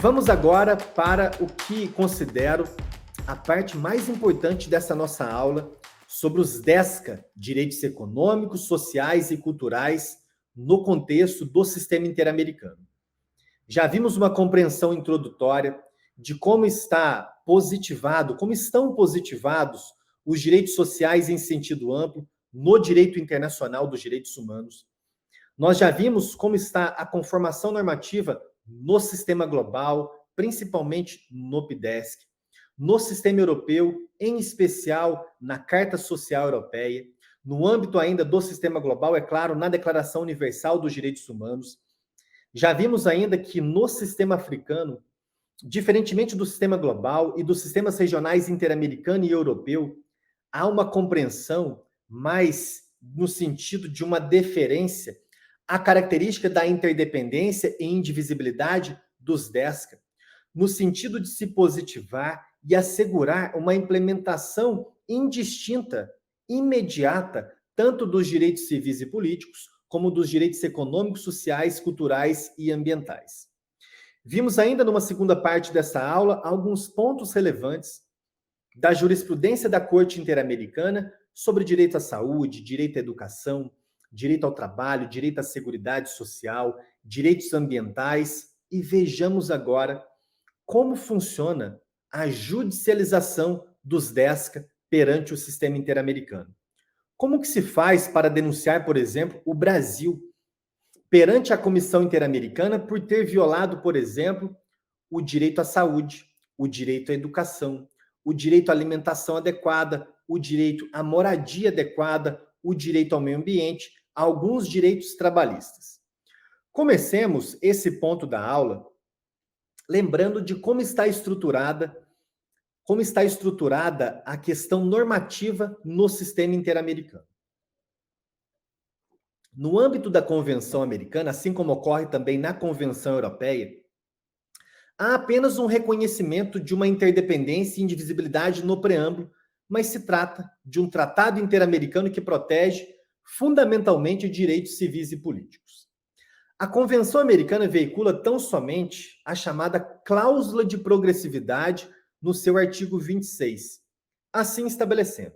Vamos agora para o que considero a parte mais importante dessa nossa aula sobre os DESCA, direitos econômicos, sociais e culturais, no contexto do sistema interamericano. Já vimos uma compreensão introdutória de como como estão positivados os direitos sociais em sentido amplo no direito internacional dos direitos humanos. Nós já vimos como está a conformação normativa no sistema global, principalmente no PIDESC, no sistema europeu, em especial na Carta Social Europeia, no âmbito ainda do sistema global, é claro, na Declaração Universal dos Direitos Humanos. Já vimos ainda que no sistema africano, diferentemente do sistema global e dos sistemas regionais interamericano e europeu, há uma compreensão mais no sentido de uma deferência à característica da interdependência e indivisibilidade dos DESCA, no sentido de se positivar e assegurar uma implementação indistinta, imediata, tanto dos direitos civis e políticos, como dos direitos econômicos, sociais, culturais e ambientais. Vimos ainda numa segunda parte dessa aula alguns pontos relevantes da jurisprudência da Corte Interamericana sobre direito à saúde, direito à educação, direito ao trabalho, direito à seguridade social, direitos ambientais, e vejamos agora como funciona a judicialização dos DESCA perante o sistema interamericano. Como que se faz para denunciar, por exemplo, o Brasil perante a Comissão Interamericana por ter violado, por exemplo, o direito à saúde, o direito à educação, o direito à alimentação adequada, o direito à moradia adequada, o direito ao meio ambiente, alguns direitos trabalhistas. Comecemos esse ponto da aula lembrando de como está estruturada a questão normativa no sistema interamericano. No âmbito da Convenção Americana, assim como ocorre também na Convenção Europeia, há apenas um reconhecimento de uma interdependência e indivisibilidade no preâmbulo, mas se trata de um tratado interamericano que protege fundamentalmente direitos civis e políticos. A Convenção Americana veicula tão somente a chamada cláusula de progressividade no seu artigo 26, assim estabelecendo: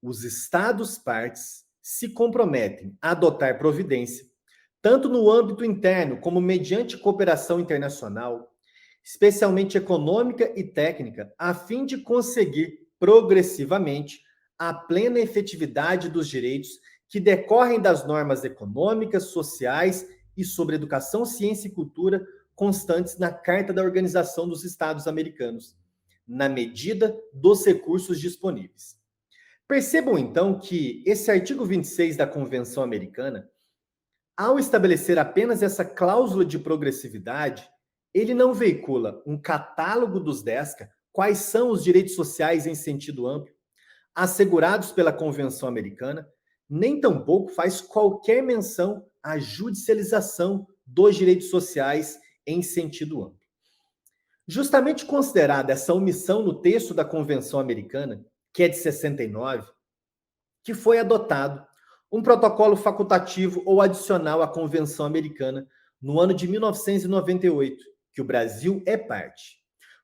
os Estados-partes se comprometem a adotar providência, tanto no âmbito interno como mediante cooperação internacional, especialmente econômica e técnica, a fim de conseguir progressivamente a plena efetividade dos direitos que decorrem das normas econômicas, sociais e sobre educação, ciência e cultura constantes na Carta da Organização dos Estados Americanos, na medida dos recursos disponíveis. Percebam, então, que esse artigo 26 da Convenção Americana, ao estabelecer apenas essa cláusula de progressividade, ele não veicula um catálogo dos DESCA, quais são os direitos sociais em sentido amplo, assegurados pela Convenção Americana, nem tampouco faz qualquer menção à judicialização dos direitos sociais em sentido amplo. Justamente considerada essa omissão no texto da Convenção Americana, que é de 69, que foi adotado um protocolo facultativo ou adicional à Convenção Americana no ano de 1998, que o Brasil é parte,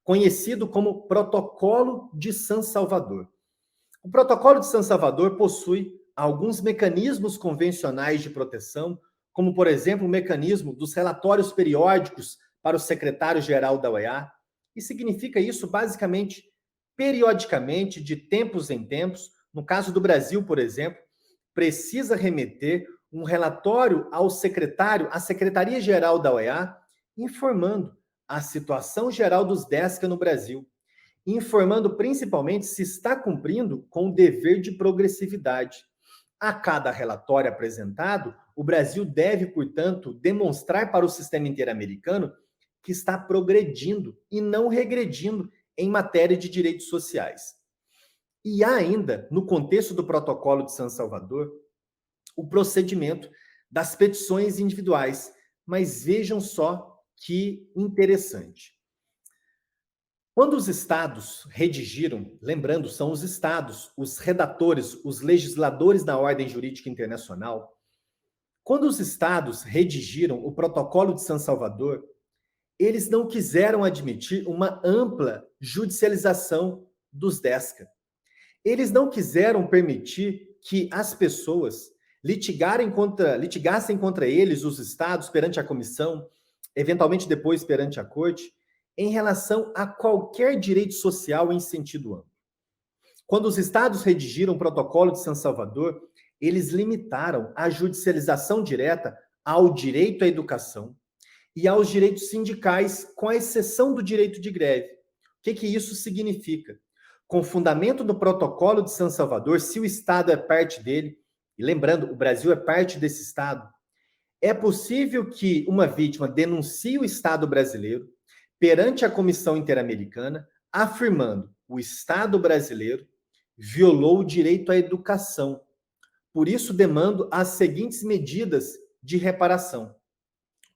conhecido como Protocolo de San Salvador. O Protocolo de San Salvador possui alguns mecanismos convencionais de proteção, como, por exemplo, o mecanismo dos relatórios periódicos para o secretário-geral da OEA, e significa isso, basicamente, periodicamente, de tempos em tempos, no caso do Brasil, por exemplo, precisa remeter um relatório ao secretário, à Secretaria-Geral da OEA, informando a situação geral dos DESCA no Brasil, informando principalmente se está cumprindo com o dever de progressividade. A cada relatório apresentado, o Brasil deve, portanto, demonstrar para o sistema interamericano que está progredindo e não regredindo em matéria de direitos sociais. E há ainda, no contexto do Protocolo de San Salvador, o procedimento das petições individuais. Mas vejam só que interessante. Quando os estados redigiram, lembrando, são os estados, os redatores, os legisladores da ordem jurídica internacional, quando os estados redigiram o Protocolo de San Salvador, eles não quiseram admitir uma ampla judicialização dos DESCA. Eles não quiseram permitir que as pessoas litigassem contra eles, os estados, perante a comissão, eventualmente depois perante a corte, em relação a qualquer direito social em sentido amplo. Quando os estados redigiram o Protocolo de San Salvador, eles limitaram a judicialização direta ao direito à educação e aos direitos sindicais, com a exceção do direito de greve. O que isso significa? Com fundamento no Protocolo de San Salvador, se o Estado é parte dele, e lembrando, o Brasil é parte desse Estado, é possível que uma vítima denuncie o Estado brasileiro perante a Comissão Interamericana, afirmando o Estado brasileiro violou o direito à educação. Por isso, demando as seguintes medidas de reparação.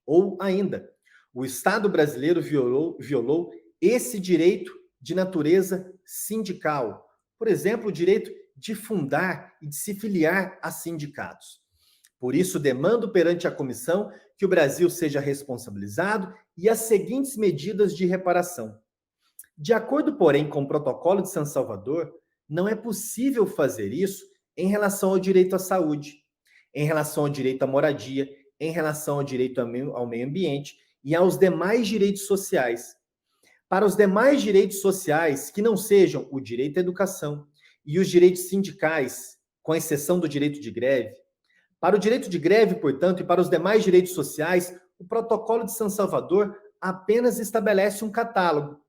Ou ainda, o Estado brasileiro violou esse direito de natureza sindical. Por exemplo, o direito de fundar e de se filiar a sindicatos. Por isso, demando perante a comissão que o Brasil seja responsabilizado e as seguintes medidas de reparação. De acordo, porém, com o Protocolo de San Salvador, não é possível fazer isso em relação ao direito à saúde, em relação ao direito à moradia, em relação ao direito ao meio ambiente e aos demais direitos sociais. Para os demais direitos sociais que não sejam o direito à educação e os direitos sindicais, com exceção do direito de greve, para o direito de greve, portanto, e para os demais direitos sociais, o Protocolo de San Salvador apenas estabelece um catálogo,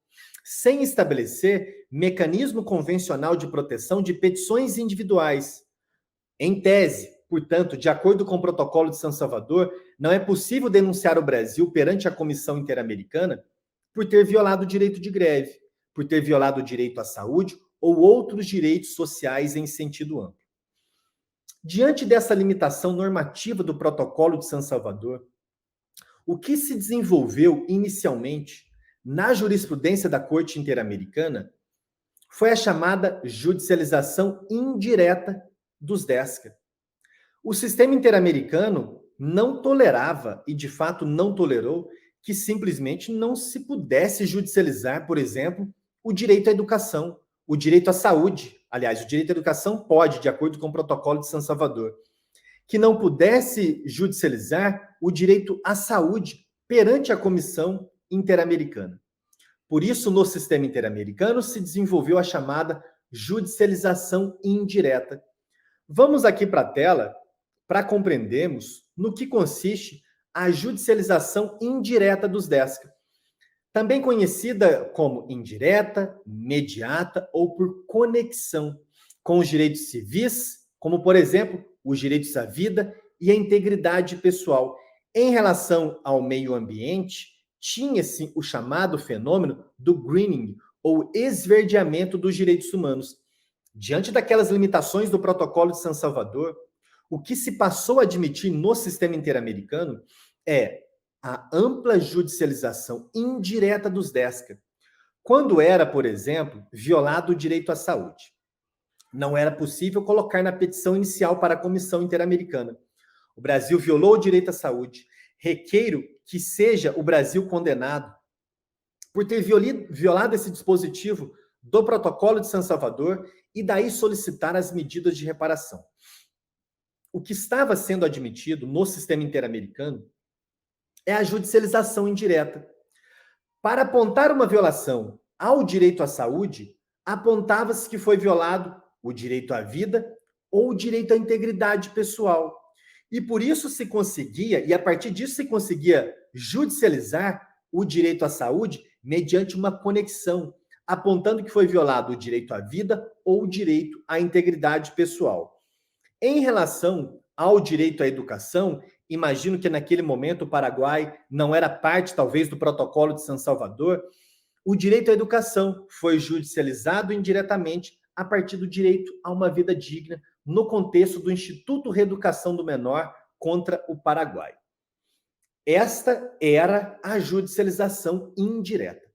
sem estabelecer mecanismo convencional de proteção de petições individuais. Em tese, portanto, de acordo com o Protocolo de San Salvador, não é possível denunciar o Brasil perante a Comissão Interamericana por ter violado o direito de greve, por ter violado o direito à saúde ou outros direitos sociais em sentido amplo. Diante dessa limitação normativa do Protocolo de San Salvador, o que se desenvolveu inicialmente na jurisprudência da Corte Interamericana foi a chamada judicialização indireta dos DESCA. O sistema interamericano não tolerava, e de fato não tolerou, que simplesmente não se pudesse judicializar, por exemplo, o direito à educação, o direito à saúde. Aliás, o direito à educação pode, de acordo com o Protocolo de San Salvador, que não pudesse judicializar o direito à saúde perante a Comissão Interamericana. Por isso, no sistema interamericano, se desenvolveu a chamada judicialização indireta. Vamos aqui para a tela para compreendermos no que consiste a judicialização indireta dos DESCA, também conhecida como indireta, mediata ou por conexão com os direitos civis, como, por exemplo, os direitos à vida e à integridade pessoal. Em relação ao meio ambiente, tinha-se o chamado fenômeno do greening, ou esverdeamento dos direitos humanos. Diante daquelas limitações do Protocolo de San Salvador, o que se passou a admitir no sistema interamericano é a ampla judicialização indireta dos DESCA, quando era, por exemplo, violado o direito à saúde. Não era possível colocar na petição inicial para a Comissão Interamericana: o Brasil violou o direito à saúde, requeiro que seja o Brasil condenado por ter violado esse dispositivo do Protocolo de San Salvador e daí solicitar as medidas de reparação. O que estava sendo admitido no sistema interamericano é a judicialização indireta. Para apontar uma violação ao direito à saúde, apontava-se que foi violado o direito à vida ou o direito à integridade pessoal. E por isso se conseguia, e a partir disso se conseguia judicializar o direito à saúde mediante uma conexão, apontando que foi violado o direito à vida ou o direito à integridade pessoal. Em relação ao direito à educação, imagino que naquele momento o Paraguai não era parte, talvez, do Protocolo de San Salvador. O direito à educação foi judicializado indiretamente a partir do direito a uma vida digna, no contexto do Instituto Reeducação do Menor contra o Paraguai. Esta era a judicialização indireta.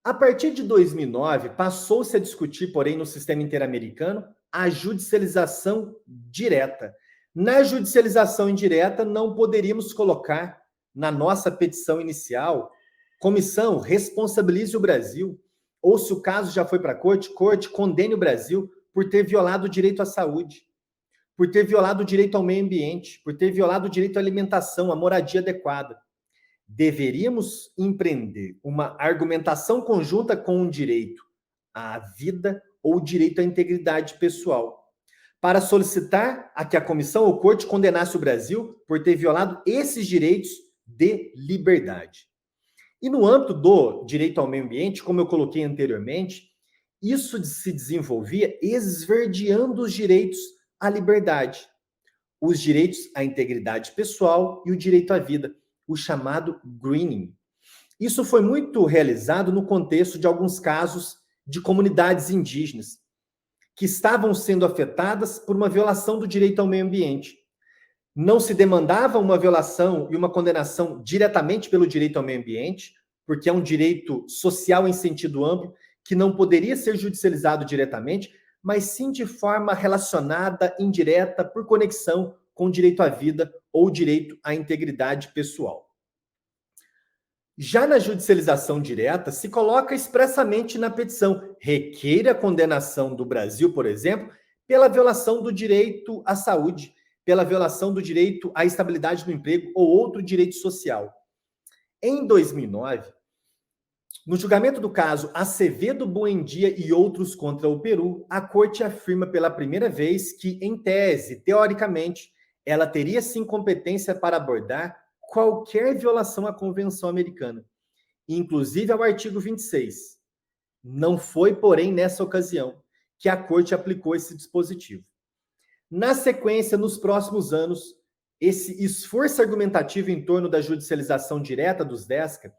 A partir de 2009, passou-se a discutir, porém, no sistema interamericano, a judicialização direta. Na judicialização indireta, não poderíamos colocar na nossa petição inicial Comissão, responsabilize o Brasil, ou se o caso já foi para a corte, condene o Brasil por ter violado o direito à saúde, por ter violado o direito ao meio ambiente, por ter violado o direito à alimentação, à moradia adequada. Deveríamos empreender uma argumentação conjunta com o direito à vida ou o direito à integridade pessoal, para solicitar a que a comissão ou corte condenasse o Brasil por ter violado esses direitos de liberdade. E no âmbito do direito ao meio ambiente, como eu coloquei anteriormente, isso se desenvolvia esverdeando os direitos à liberdade, os direitos à integridade pessoal e o direito à vida, o chamado greening. Isso foi muito realizado no contexto de alguns casos de comunidades indígenas que estavam sendo afetadas por uma violação do direito ao meio ambiente. Não se demandava uma violação e uma condenação diretamente pelo direito ao meio ambiente, porque é um direito social em sentido amplo, que não poderia ser judicializado diretamente, mas sim de forma relacionada, indireta, por conexão com o direito à vida ou o direito à integridade pessoal. Já na judicialização direta, se coloca expressamente na petição, requeira a condenação do Brasil, por exemplo, pela violação do direito à saúde, pela violação do direito à estabilidade do emprego ou outro direito social. Em 2009, no julgamento do caso Acevedo Buendia e outros contra o Peru, a Corte afirma pela primeira vez que, em tese, teoricamente, ela teria sim competência para abordar qualquer violação à Convenção Americana, inclusive ao artigo 26. Não foi, porém, nessa ocasião que a Corte aplicou esse dispositivo. Na sequência, nos próximos anos, esse esforço argumentativo em torno da judicialização direta dos DESCA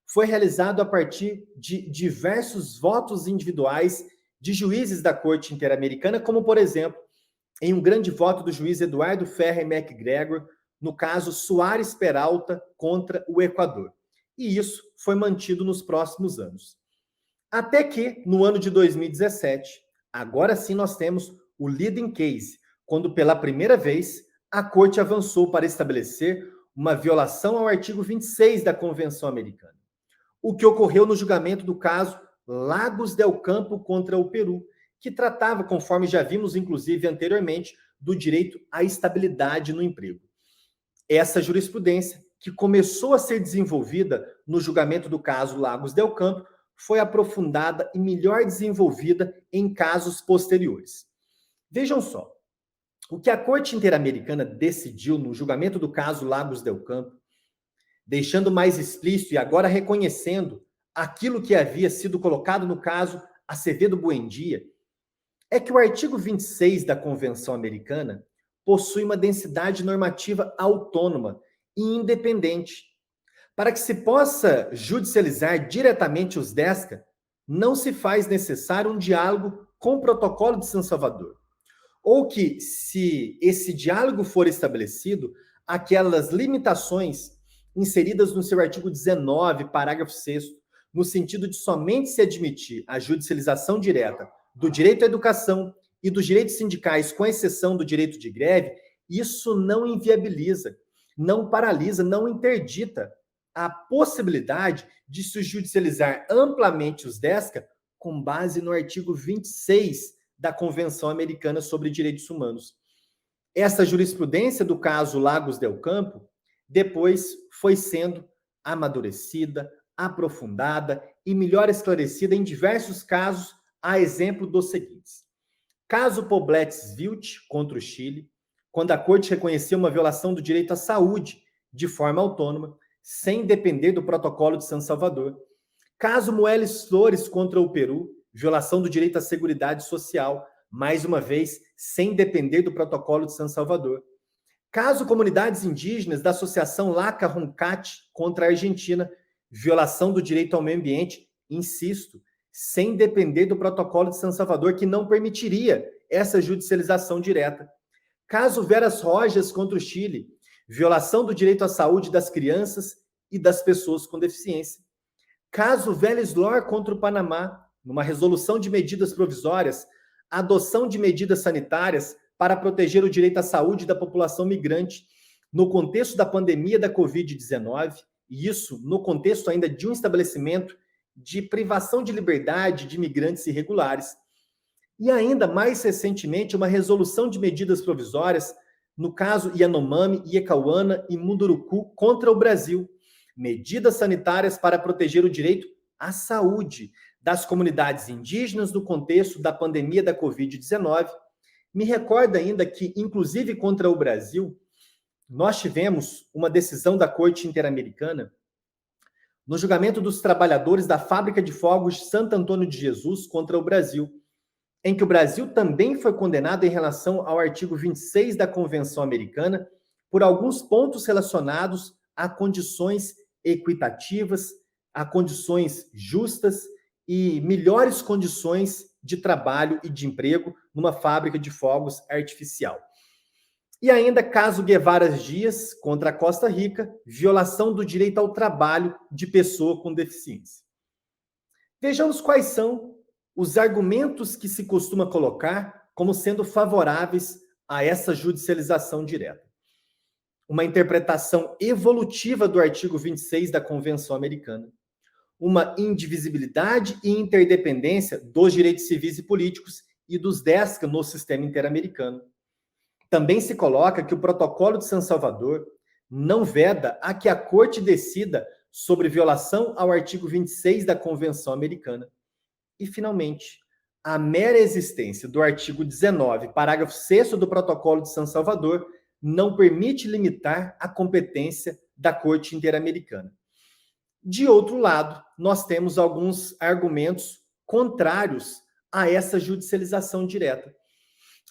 foi realizado a partir de diversos votos individuais de juízes da Corte Interamericana, como, por exemplo, em um grande voto do juiz Eduardo Ferrer McGregor, no caso Soares Peralta contra o Equador. E isso foi mantido nos próximos anos. Até que, no ano de 2017, agora sim nós temos o leading case, quando pela primeira vez a Corte avançou para estabelecer uma violação ao artigo 26 da Convenção Americana. O que ocorreu no julgamento do caso Lagos del Campo contra o Peru, que tratava, conforme já vimos inclusive anteriormente, do direito à estabilidade no emprego. Essa jurisprudência, que começou a ser desenvolvida no julgamento do caso Lagos del Campo, foi aprofundada e melhor desenvolvida em casos posteriores. Vejam só, o que a Corte Interamericana decidiu no julgamento do caso Lagos del Campo, deixando mais explícito e agora reconhecendo aquilo que havia sido colocado no caso Acevedo Buendia, é que o artigo 26 da Convenção Americana possui uma densidade normativa autônoma e independente. Para que se possa judicializar diretamente os DESCA, não se faz necessário um diálogo com o Protocolo de São Salvador. Ou que, se esse diálogo for estabelecido, aquelas limitações inseridas no seu artigo 19, parágrafo 6º, no sentido de somente se admitir a judicialização direta do direito à educação e dos direitos sindicais, com exceção do direito de greve, isso não inviabiliza, não paralisa, não interdita a possibilidade de se judicializar amplamente os DESCA com base no artigo 26 da Convenção Americana sobre Direitos Humanos. Essa jurisprudência do caso Lagos del Campo depois foi sendo amadurecida, aprofundada e melhor esclarecida em diversos casos, a exemplo dos seguintes. Caso Pobletes-Wilt contra o Chile, quando a Corte reconheceu uma violação do direito à saúde de forma autônoma, sem depender do Protocolo de São Salvador. Caso Moelis Flores contra o Peru, violação do direito à seguridade social, mais uma vez, sem depender do Protocolo de São Salvador. Caso Comunidades Indígenas da Associação Laca Roncat contra a Argentina, violação do direito ao meio ambiente, insisto, sem depender do Protocolo de São Salvador, que não permitiria essa judicialização direta. Caso Veras Rojas contra o Chile, violação do direito à saúde das crianças e das pessoas com deficiência. Caso Vélez Lor contra o Panamá, numa resolução de medidas provisórias, adoção de medidas sanitárias para proteger o direito à saúde da população migrante no contexto da pandemia da Covid-19 e isso no contexto ainda de um estabelecimento de privação de liberdade de imigrantes irregulares. E ainda mais recentemente, uma resolução de medidas provisórias, no caso Yanomami, Iekauana e Munduruku, contra o Brasil. Medidas sanitárias para proteger o direito à saúde das comunidades indígenas no contexto da pandemia da Covid-19. Me recorda ainda que, inclusive contra o Brasil, nós tivemos uma decisão da Corte Interamericana no julgamento dos trabalhadores da Fábrica de Fogos de Santo Antônio de Jesus contra o Brasil, em que o Brasil também foi condenado em relação ao artigo 26 da Convenção Americana por alguns pontos relacionados a condições equitativas, a condições justas e melhores condições de trabalho e de emprego numa fábrica de fogos artificial. E ainda caso Guevara Dias contra a Costa Rica, violação do direito ao trabalho de pessoa com deficiência. Vejamos quais são os argumentos que se costuma colocar como sendo favoráveis a essa judicialização direta. Uma interpretação evolutiva do artigo 26 da Convenção Americana, uma indivisibilidade e interdependência dos direitos civis e políticos e dos DESCA no sistema interamericano. Também se coloca que o Protocolo de San Salvador não veda a que a Corte decida sobre violação ao artigo 26 da Convenção Americana. E, finalmente, a mera existência do artigo 19, parágrafo 6º do Protocolo de San Salvador não permite limitar a competência da Corte Interamericana. De outro lado, nós temos alguns argumentos contrários a essa judicialização direta.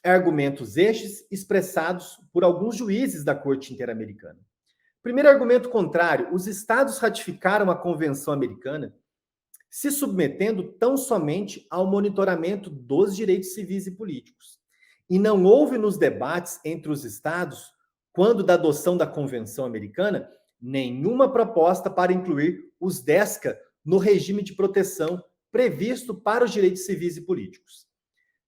Argumentos estes expressados por alguns juízes da Corte Interamericana. Primeiro argumento contrário: os estados ratificaram a Convenção Americana se submetendo tão somente ao monitoramento dos direitos civis e políticos. E não houve nos debates entre os estados, quando da adoção da Convenção Americana, nenhuma proposta para incluir os DESCA no regime de proteção previsto para os direitos civis e políticos.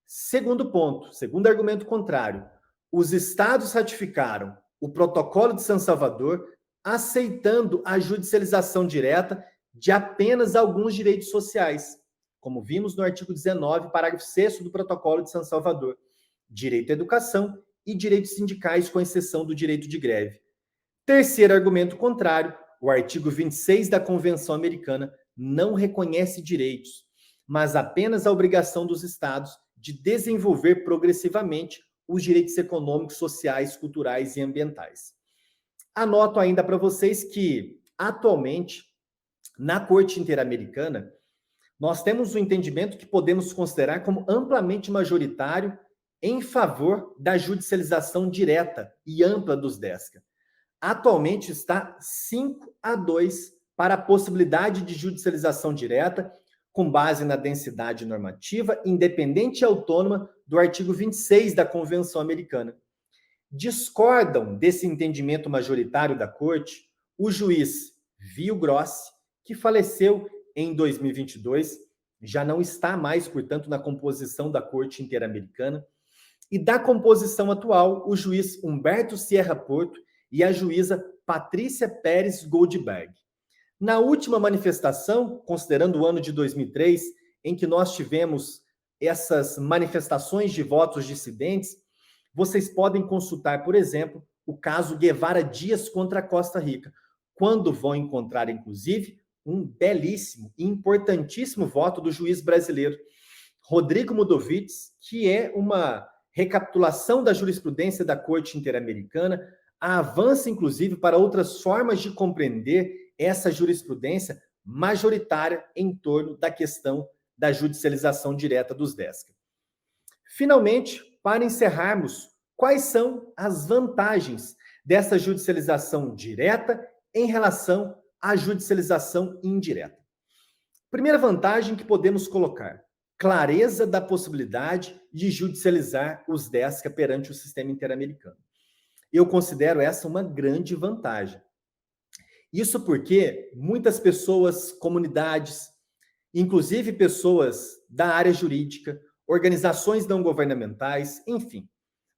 Segundo ponto, segundo argumento contrário, os estados ratificaram o Protocolo de San Salvador, aceitando a judicialização direta de apenas alguns direitos sociais, como vimos no artigo 19, parágrafo 6º do Protocolo de San Salvador, direito à educação e direitos sindicais, com exceção do direito de greve. Terceiro argumento contrário, o artigo 26 da Convenção Americana não reconhece direitos, mas apenas a obrigação dos estados de desenvolver progressivamente os direitos econômicos, sociais, culturais e ambientais. Anoto ainda para vocês que, atualmente, na Corte Interamericana, nós temos um entendimento que podemos considerar como amplamente majoritário em favor da judicialização direta e ampla dos DESCA. Atualmente está 5-2 para a possibilidade de judicialização direta, com base na densidade normativa, independente e autônoma do artigo 26 da Convenção Americana. Discordam desse entendimento majoritário da Corte o juiz Vio Grossi, que faleceu em 2022, já não está mais, portanto, na composição da Corte Interamericana, e da composição atual, o juiz Humberto Sierra Porto e a juíza Patrícia Pérez Goldberg. Na última manifestação, considerando o ano de 2003, em que nós tivemos essas manifestações de votos dissidentes, vocês podem consultar, por exemplo, o caso Guevara Dias contra a Costa Rica, quando vão encontrar, inclusive, um belíssimo e importantíssimo voto do juiz brasileiro, Rodrigo Mudovitz, que é uma recapitulação da jurisprudência da Corte Interamericana, avança, inclusive, para outras formas de compreender essa jurisprudência majoritária em torno da questão da judicialização direta dos DESCA. Finalmente, para encerrarmos, quais são as vantagens dessa judicialização direta em relação à judicialização indireta? Primeira vantagem que podemos colocar: clareza da possibilidade de judicializar os DESCA perante o sistema interamericano. Eu considero essa uma grande vantagem. Isso porque muitas pessoas, comunidades, inclusive pessoas da área jurídica, organizações não governamentais, enfim,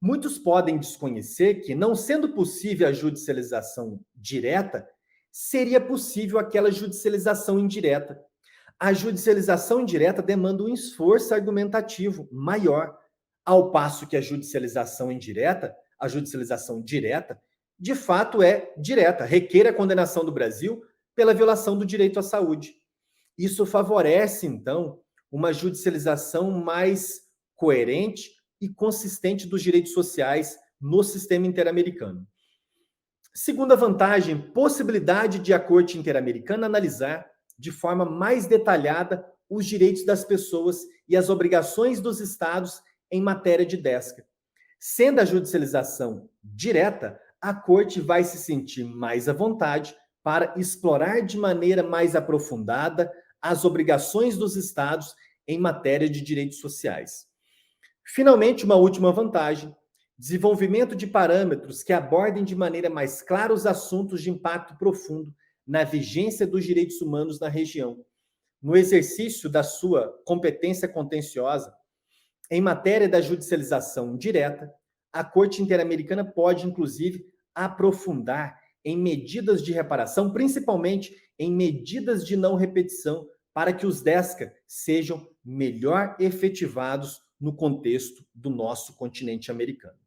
muitos podem desconhecer que, não sendo possível a judicialização direta, seria possível aquela judicialização indireta. A judicialização indireta demanda um esforço argumentativo maior, ao passo que a judicialização indireta, a judicialização direta, de fato é direta, requer a condenação do Brasil pela violação do direito à saúde. Isso favorece, então, uma judicialização mais coerente e consistente dos direitos sociais no sistema interamericano. Segunda vantagem, possibilidade de a Corte Interamericana analisar de forma mais detalhada os direitos das pessoas e as obrigações dos estados em matéria de DESCA. Sendo a judicialização direta, a Corte vai se sentir mais à vontade para explorar de maneira mais aprofundada as obrigações dos estados em matéria de direitos sociais. Finalmente, uma última vantagem, desenvolvimento de parâmetros que abordem de maneira mais clara os assuntos de impacto profundo na vigência dos direitos humanos na região. No exercício da sua competência contenciosa, em matéria da judicialização direta, a Corte Interamericana pode, inclusive, aprofundar em medidas de reparação, principalmente em medidas de não repetição, para que os DESCA sejam melhor efetivados no contexto do nosso continente americano.